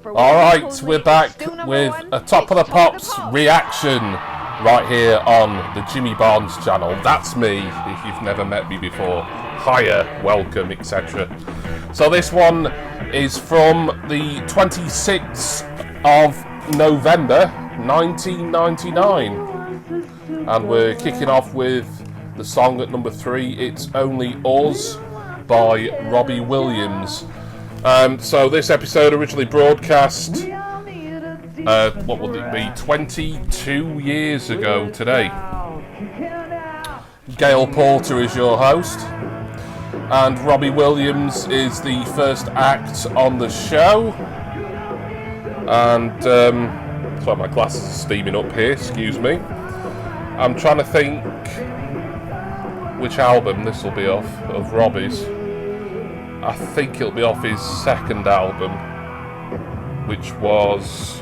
Alright, we're back with a Top of the Pops reaction right here on the Jimmy Barnes channel. That's me, if you've never met me before. Hiya, welcome, etc. So this one is from the 26th of November 1999. And we're kicking off with the song at number 3, It's Only Us by Robbie Williams. So this episode originally broadcast, what would it be, 22 years ago today. Gail Porter is your host, and Robbie Williams is the first act on the show. And, sorry, my glasses are steaming up here, excuse me. I'm trying to think which album this will be off, of Robbie's. I think it'll be off his second album, which was...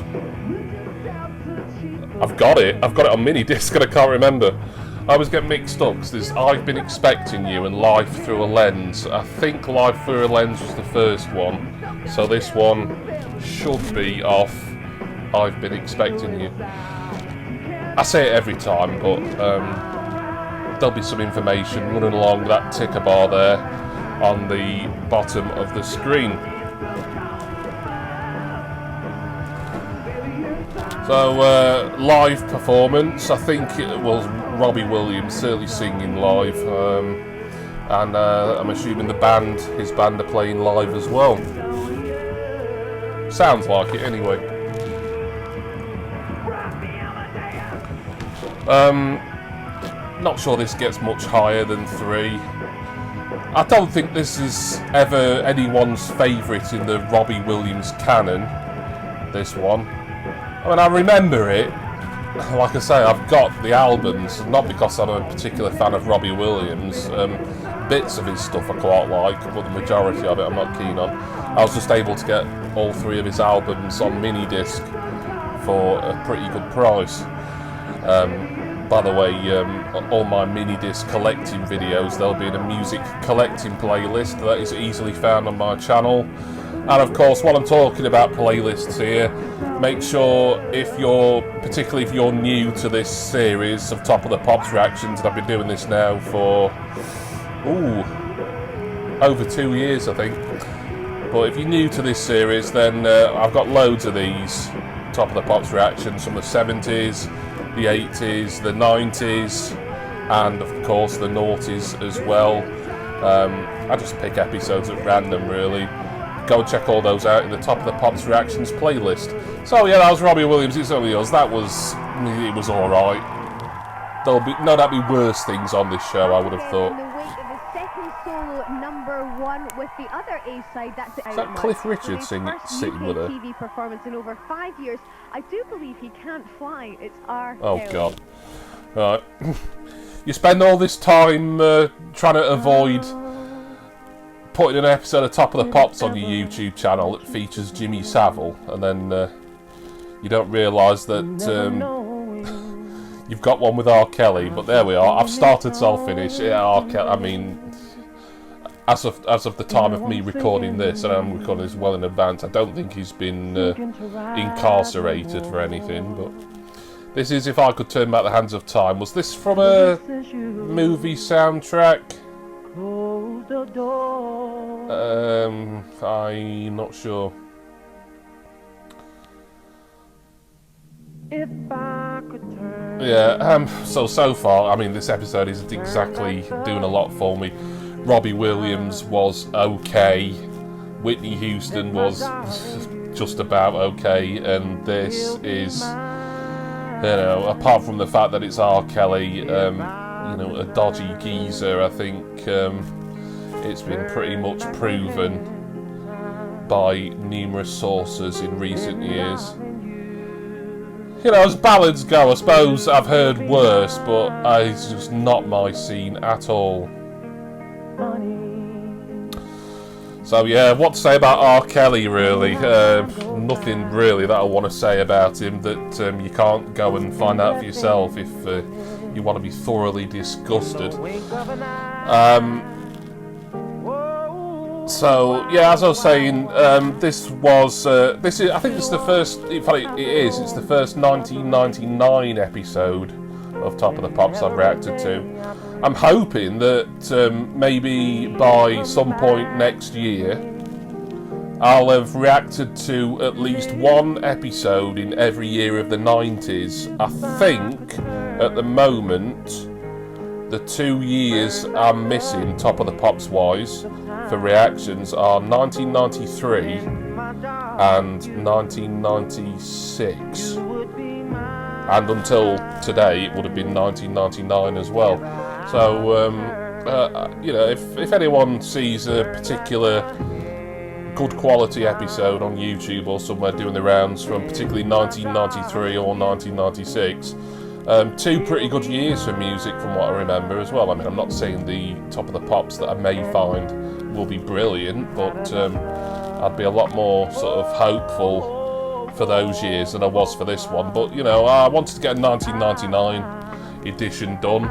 I've got it on mini disc and I can't remember. I always get mixed up because there's I've Been Expecting You and Life Through a Lens. I think Life Through a Lens was the first one, so this one should be off I've Been Expecting You. I say it every time, but there'll be some information running along that ticker bar there on the bottom of the screen. So, live performance, I think it was Robbie Williams certainly singing live, and I'm assuming his band are playing live as well. Sounds like it anyway. Not sure this gets much higher than 3. I don't think this is ever anyone's favourite in the Robbie Williams canon, this one. I mean, I remember it. Like I say, I've got the albums, not because I'm a particular fan of Robbie Williams. Bits of his stuff I quite like, but the majority of it I'm not keen on. I was just able to get all 3 of his albums on mini disc for a pretty good price. By the way, all my mini disc collecting videos, they'll be in a music collecting playlist that is easily found on my channel. And of course, while I'm talking about playlists here, make sure particularly if you're new to this series of Top of the Pops reactions, and I've been doing this now for over 2 years, I think. But if you're new to this series, then I've got loads of these Top of the Pops reactions from the 70s, the 80s, the 90s, and of course the noughties as well. I just pick episodes at random, really. Go and check all those out in the Top of the Pops reactions playlist. So yeah, that was Robbie Williams, It's Only Us. It was alright. There'll be worse things on this show, I would have thought. With the other A side, that's it. Is that Cliff Richard sitting with her? TV performance in over 5 years. I do believe he can't fly. It's R. Oh God! Right, you spend all this time trying to avoid putting an episode of Top of the Pops on your YouTube channel that features Jimmy Savile, and then you don't realise that you've got one with R. Kelly. But there we are. I've started, so I'll finish. Yeah, R. Kelly. I mean. As of the time of me recording this, and I'm recording this well in advance, I don't think he's been incarcerated for anything, but this is If I Could Turn Back the Hands of Time. Was this from a movie soundtrack? I'm not sure. Yeah, so far, I mean, this episode isn't exactly doing a lot for me. Robbie Williams was okay, Whitney Houston was just about okay, and this is, apart from the fact that it's R. Kelly, a dodgy geezer, I think it's been pretty much proven by numerous sources in recent years. As ballads go, I suppose I've heard worse, but it's just not my scene at all. So yeah, what to say about R. Kelly, really? Nothing really that I want to say about him that you can't go and find out for yourself if you want to be thoroughly disgusted. So yeah, as I was saying, this is I think it's the first. In fact, it's the first 1999 episode of Top of the Pops I've reacted to. I'm hoping that maybe by some point next year I'll have reacted to at least one episode in every year of the 90s. I think at the moment the 2 years I'm missing Top of the Pops wise for reactions are 1993 and 1996. And until today, it would have been 1999 as well. So, you know, if anyone sees a particular good quality episode on YouTube or somewhere doing the rounds from particularly 1993 or 1996, two pretty good years for music from what I remember as well. I mean, I'm not saying the Top of the Pops that I may find will be brilliant, but I'd be a lot more sort of hopeful for those years than I was for this one. But you know, I wanted to get a 1999 edition done.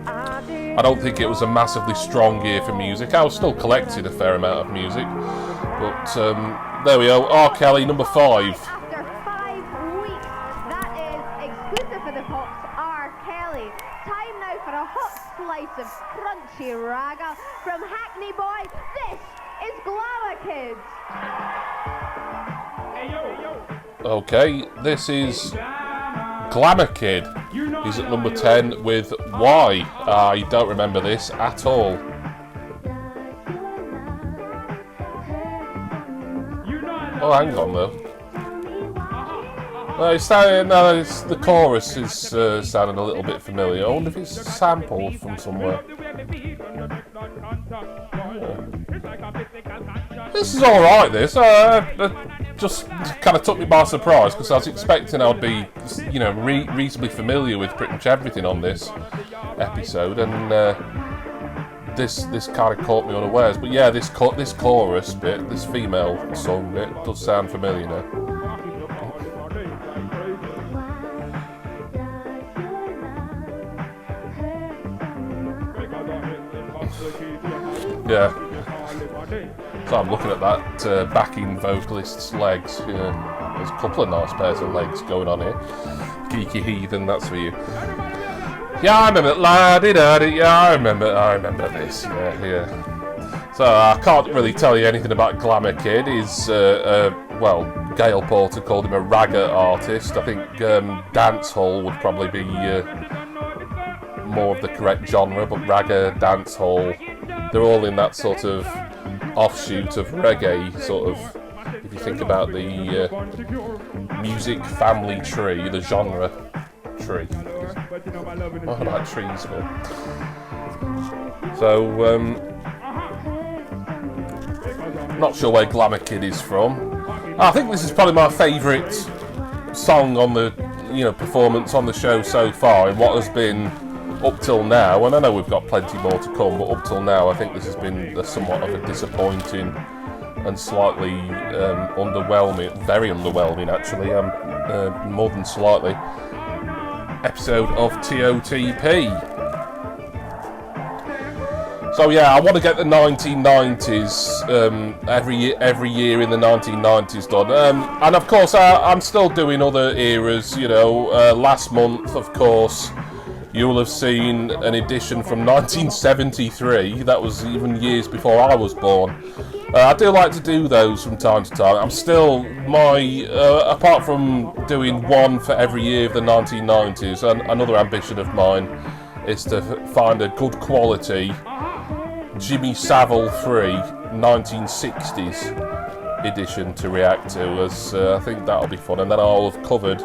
I don't think it was a massively strong year for music. I was still collecting a fair amount of music, but there we go. R. Kelly, number 5. After 5 weeks, that is exclusive for the Pops, R. Kelly. Time now for a hot slice of crunchy raga from Hackney Boy. This is Glamour Kid. Okay, this is Glamour Kid. He's at number 10 with Why. I don't remember this at all. Oh, hang on though. The chorus is sounding a little bit familiar. I wonder if it's sampled from somewhere. This is alright, this. Just kind of took me by surprise because I was expecting I'd be, you know, reasonably familiar with pretty much everything on this episode, and this kind of caught me unawares. But yeah, this chorus bit, this female song bit, does sound familiar now. Yeah. So I'm looking at that backing vocalist's legs. Yeah, there's a couple of nice pairs of legs going on here. Geeky Heathen, that's for you. Yeah, I remember la-di-da-di. Yeah, I remember this. Yeah. So I can't really tell you anything about Glamour Kid. He's well, Gail Porter called him a ragga artist. I think dancehall would probably be more of the correct genre, but ragga, dancehall, they're all in that sort of offshoot of reggae, sort of, if you think about the music family tree, the genre tree. Oh, I like trees more. So, not sure where Glamour Kid is from. I think this is probably my favourite song on the, you know, performance on the show so far, in what has been up till now, and I know we've got plenty more to come, but up till now I think this has been somewhat of a disappointing and slightly underwhelming, very underwhelming actually, more than slightly, episode of TOTP. So yeah, I want to get the 1990s, every year in the 1990s done, and of course I'm still doing other eras, you know. Last month, of course, you'll have seen an edition from 1973. That was even years before I was born. I do like to do those from time to time. I'm still, apart from doing one for every year of the 1990s, and another ambition of mine is to find a good quality Jimmy Savile free 1960s edition to react to, as I think that'll be fun, and then I'll have covered,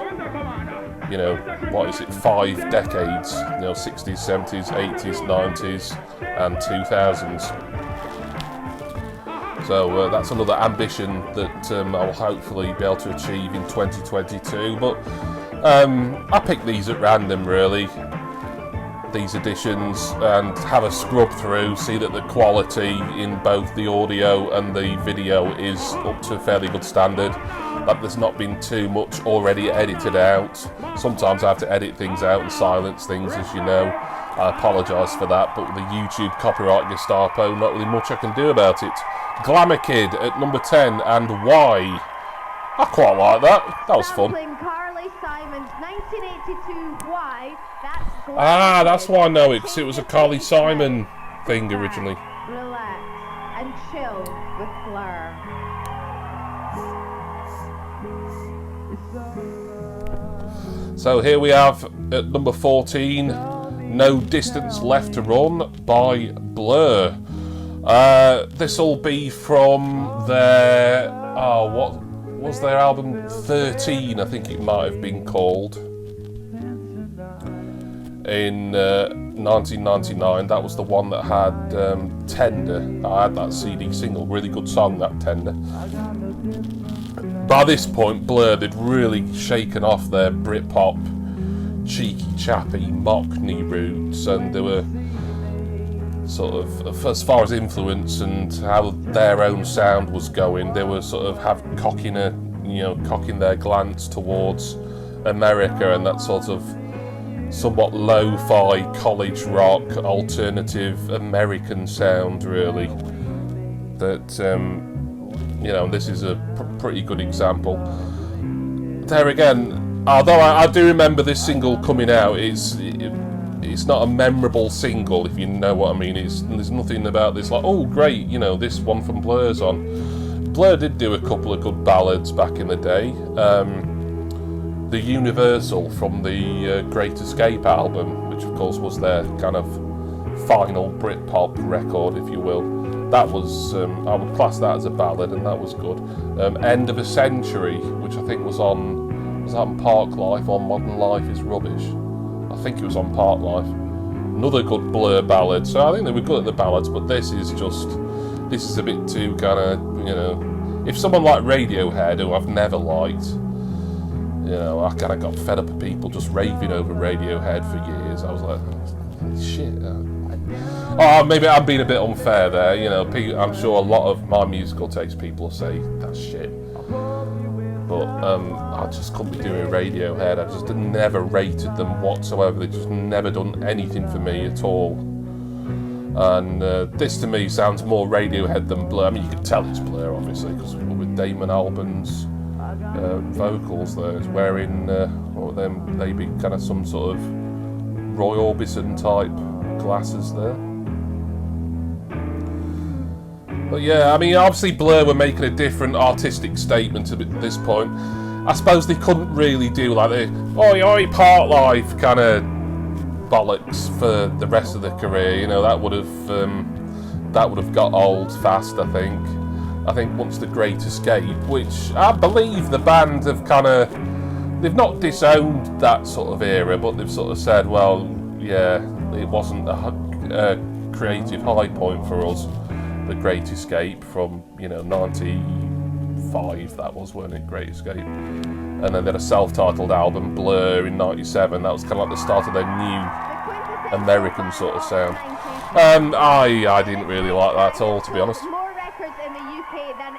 you know, what is it, 5 decades, you know, 60s, 70s, 80s, 90s and 2000s. So that's another ambition that I'll hopefully be able to achieve in 2022, but I picked these at random really, these editions, and have a scrub through, see that the quality in both the audio and the video is up to a fairly good standard, that there's not been too much already edited out. Sometimes I have to edit things out and silence things, as you know, I apologise for that, but with the YouTube copyright Gestapo, not really much I can do about it. Glamour Kid at number 10, and Why? I quite like that. That was fun. Carly Simon's 1982 Why? That's That's why I know it, because it was a Carly Simon thing originally. Relax and chill with Blur. So here we have at number 14, No Distance Left to Run by Blur. This will be from their, what was their album 13, I think it might have been called, in 1999. That was the one that had Tender. I had that CD single, really good song, that Tender. By this point, Blur, they'd really shaken off their Britpop, cheeky, chappy, Mockney roots, and they were sort of, as far as influence and how their own sound was going, they were sort of cocking their glance towards America and that sort of somewhat lo-fi college rock alternative American sound, really. That this is a pretty good example. There again, although I do remember this single coming out, it's not a memorable single, if you know what I mean. There's nothing about this like, oh great, this one from Blur's on. Blur did do a couple of good ballads back in the day. The Universal from the Great Escape album, which of course was their kind of final Britpop record, if you will. That was, I would class that as a ballad, and that was good. End of a Century, which I think was that on Park Life, or Modern Life is Rubbish? I think it was on Park Life. Another good Blur ballad. So I think they were good at the ballads, but this is a bit too kind of, if someone like Radiohead, who I've never liked, I kind of got fed up of people just raving over Radiohead for years. I was like, shit. Maybe I'm being a bit unfair there. I'm sure a lot of my musical taste people say that's shit. But I just couldn't be doing Radiohead. I just never rated them whatsoever. They just never done anything for me at all. And this to me sounds more Radiohead than Blur. I mean, you can tell it's Blur, obviously, because with Damon Albarn's vocals there, it's wearing maybe kind of some sort of Roy Orbison type glasses there. But yeah, I mean, obviously Blur were making a different artistic statement at this point. I suppose they couldn't really do like the oi Park Life kind of bollocks for the rest of their career. That would have got old fast, I think. I think once the Great Escape, which I believe the band have they've not disowned that sort of era, but they've sort of said, well, yeah, it wasn't a creative high point for us. The Great Escape from 95, that was, wasn't it? Great Escape. And then they had a self-titled album, Blur, in 97. That was kind of like the start of their new American sort of sound. I didn't really like that at all, to be honest. More records in the UK than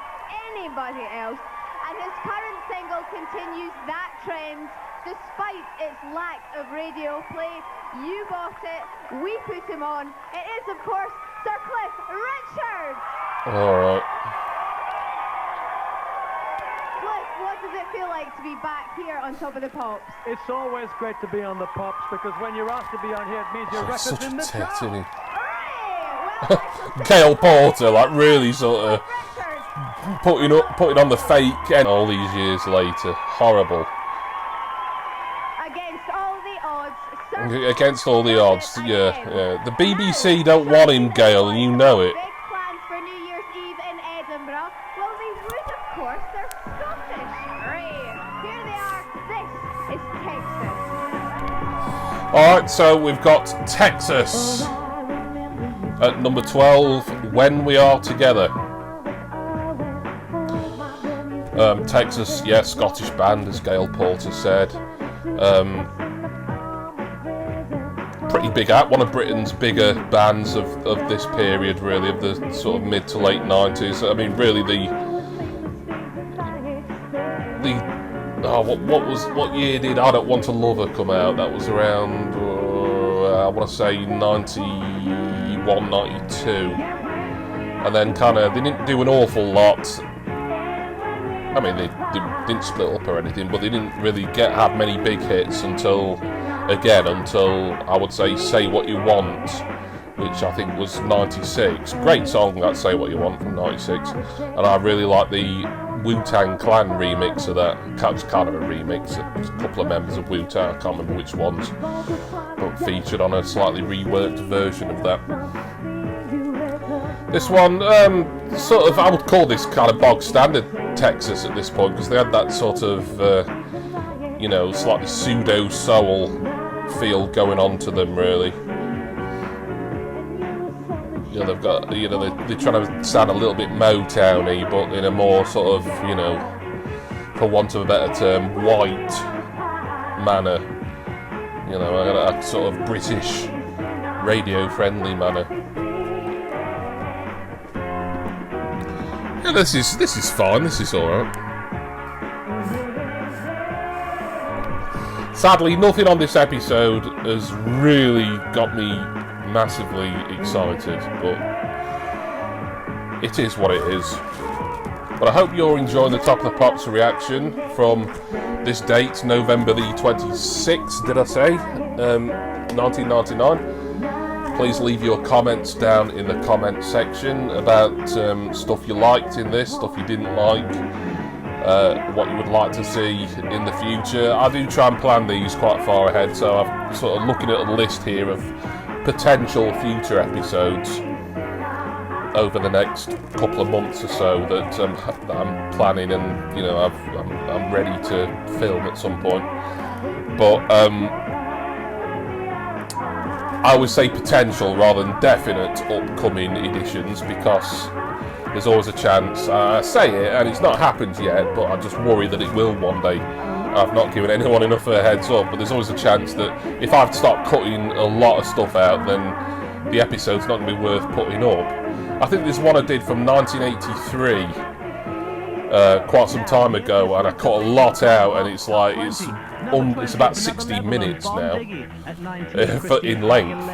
anybody else, and his current single continues that trend despite its lack of radio play. You bought it, we put him on. It is, of course, Sir Cliff Richard. Alright. Cliff, what does it feel like to be back here on Top of the Pops? It's always great to be on the Pops, because when you're asked to be on here, it means your record's such in the a tit, top. isn't he? Well, Gail Porter, like really sort of putting on the fake end all these years later. Horrible. Against all the odds. Against all the odds, yeah. The BBC don't want him, Gail, and you know it. Big plans for New Year's Eve in Edinburgh. Well, they would, of course. They're Scottish. Here they are. This is Texas. Alright, so we've got Texas at number 12, When We Are Together. Texas, yeah, Scottish band, as Gail Porter said. Pretty big act, one of Britain's bigger bands of this period, really, of the sort of mid to late 90s. I mean, really what year did I Don't Want to Love Her come out? That was around I want to say 91, 92. And then kind of, they didn't do an awful lot. I mean, they didn't split up or anything, but they didn't really have many big hits until I would say What You Want, which I think was 96. Great song, that Say What You Want from 96. And I really like the Wu-Tang Clan remix of that. It's kind of a remix. A couple of members of Wu-Tang, I can't remember which ones, but featured on a slightly reworked version of that. This one, sort of, I would call this kind of bog standard Texas at this point, because they had that sort of, slightly pseudo-soul feel going on to them, really. They've got, they're trying to sound a little bit Motowny, but in a more sort of, for want of a better term, white manner. A sort of British, radio-friendly manner. Yeah, this is fine. This is all right. Sadly, nothing on this episode has really got me massively excited, but it is what it is. But I hope you're enjoying the Top of the Pops reaction from this date, November the 26th, did I say? 1999. Please leave your comments down in the comment section about stuff you liked in this, stuff you didn't like, what you would like to see in the future. I do try and plan these quite far ahead, so I'm sort of looking at a list here of potential future episodes over the next couple of months or so that I'm planning, and I'm ready to film at some point. But I always say potential rather than definite upcoming editions, because there's always a chance. I say it and it's not happened yet, but I just worry that it will one day. I've not given anyone enough of a heads up, but there's always a chance that if I start cutting a lot of stuff out, then the episode's not going to be worth putting up. I think there's one I did from 1983, quite some time ago, and I cut a lot out, and it's about 60 minutes now in length.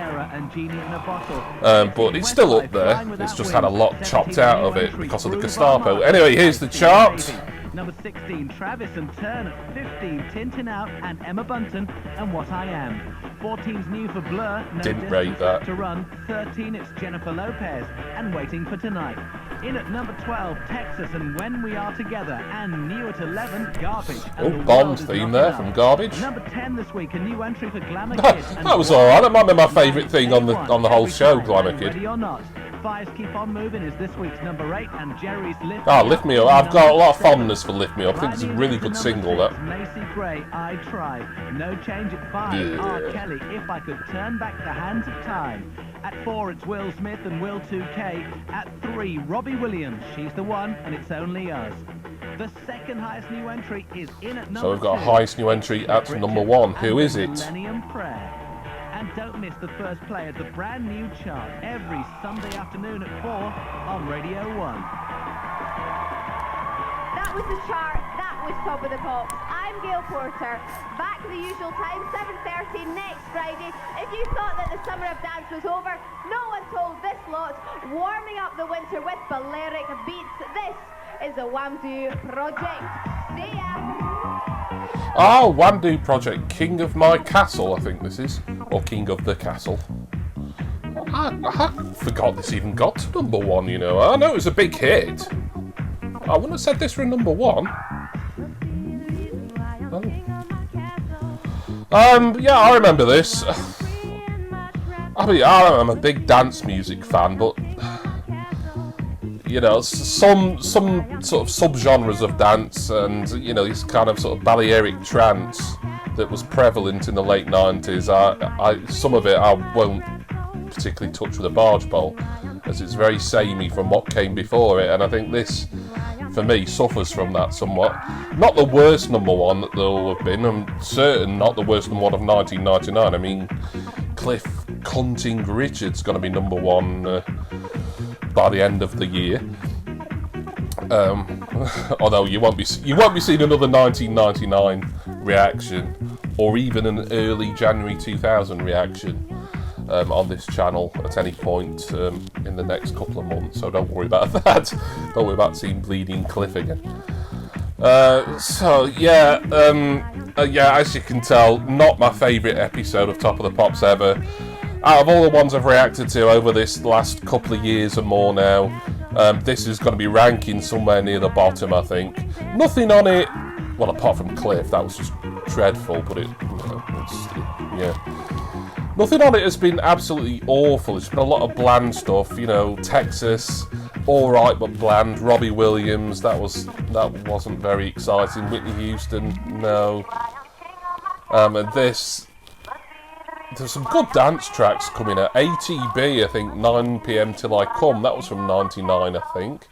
But it's still up there. It's just had a lot chopped out of it because of the Gestapo. Anyway, here's the chart. Number 16, Travis and Turn. 15, Tintin Out and Emma Bunton and What I Am. 14's New for Blur. No Didn't rate that. To Run. 13, it's Jennifer Lopez and Waiting for Tonight. In at number 12, Texas and When We Are Together. And new at 11, Garbage. Oh, Bond theme there from Garbage. Number 10 this week, a new entry for Glamour Kid. That was alright. That might be my favourite thing on the whole show, Glamour Kid. Ready or Not. Fives Keep On Moving is this week's number 8, and Jerry's Lift Me Up. I've got a lot of fondness for Lift Me Up. I think it's a really good single, that. Macy Gray, I Try. No Change at 5. R. Kelly, If I Could Turn Back the Hands of Time. At 4, it's Will Smith and Will 2K. At 3, Robbie Williams, She's the One, and It's Only Us. The second highest new entry is in at number 2. So we've got a highest new entry at number 1. Who is it? Millennium Prayer. And don't miss the first play of the brand new chart every Sunday afternoon at 4 on Radio 1. That was the chart, that was Top of the Pops. I'm Gail Porter, back at the usual time, 7:30 next Friday. If you thought that the summer of dance was over, no one told this lot. Warming up the winter with Balearic beats. This is the Wamdu Project. See ya! Oh, Wamdu Project, King of My Castle, I think this is. Or King of the Castle. I forgot this even got to number 1, I know it was a big hit. I wouldn't have said this for a number 1. Yeah, I remember this. I mean, I'm a big dance music fan, but some sort of subgenres of dance, and this kind of sort of Balearic trance that was prevalent in the late 90s. Some of it I won't particularly touch with a barge pole, as it's very samey from what came before it, and I think this, for me, suffers from that somewhat. Not the worst number 1 that there will have been. I'm certain not the worst number 1 of 1999. I mean, Cliff Cunting Richard's going to be number 1 by the end of the year. Although you won't be seeing another 1999 reaction, or even an early January 2000 reaction. on this channel at any point in the next couple of months, so don't worry about that. Don't worry about seeing Bleeding Cliff again. So yeah, as you can tell, not my favourite episode of Top of the Pops ever. Out of all the ones I've reacted to over this last couple of years or more now, this is going to be ranking somewhere near the bottom, I think. Nothing on it, well, apart from Cliff, that was just dreadful, but yeah. Nothing on it has been absolutely awful. It's been a lot of bland stuff, you know. Texas, alright but bland. Robbie Williams, that wasn't very exciting. Whitney Houston, no. And this, there's some good dance tracks coming out. ATB, I think, 9 PM Till I Come. That was from '99, I think.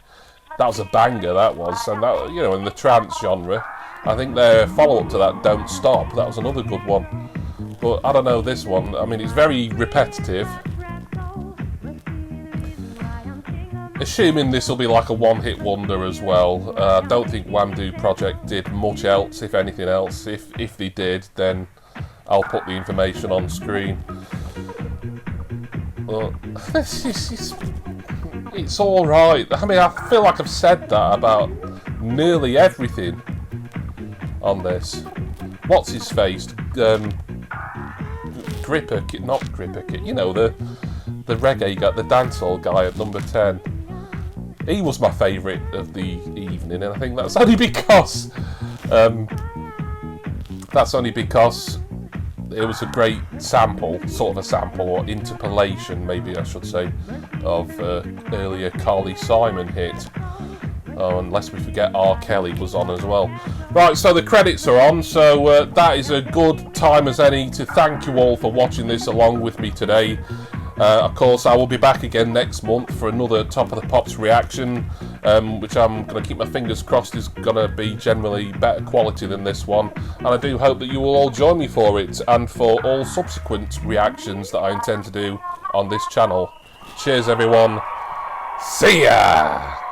That was a banger, that was. And that, you know, in the trance genre. I think their follow-up to that, Don't Stop, that was another good one. But I don't know, this one, I mean, it's very repetitive. Assuming this will be like a one-hit wonder as well. I don't think Wamdu Project did much else, if anything else. If they did, then I'll put the information on screen. But it's alright. I mean, I feel like I've said that about nearly everything on this. What's his face? Gripper Kid, not Gripper Kid, you know, the reggae guy, the dancehall guy at number 10. He was my favourite of the evening, and I think that's only because it was a great sample, sort of a sample, or interpolation, maybe I should say, of earlier Carly Simon hit. Oh, unless we forget R. Kelly was on as well. Right, so the credits are on, so that is a good time as any to thank you all for watching this along with me today. Of course, I will be back again next month for another Top of the Pops reaction, which I'm going to keep my fingers crossed is going to be generally better quality than this one. And I do hope that you will all join me for it, and for all subsequent reactions that I intend to do on this channel. Cheers, everyone. See ya!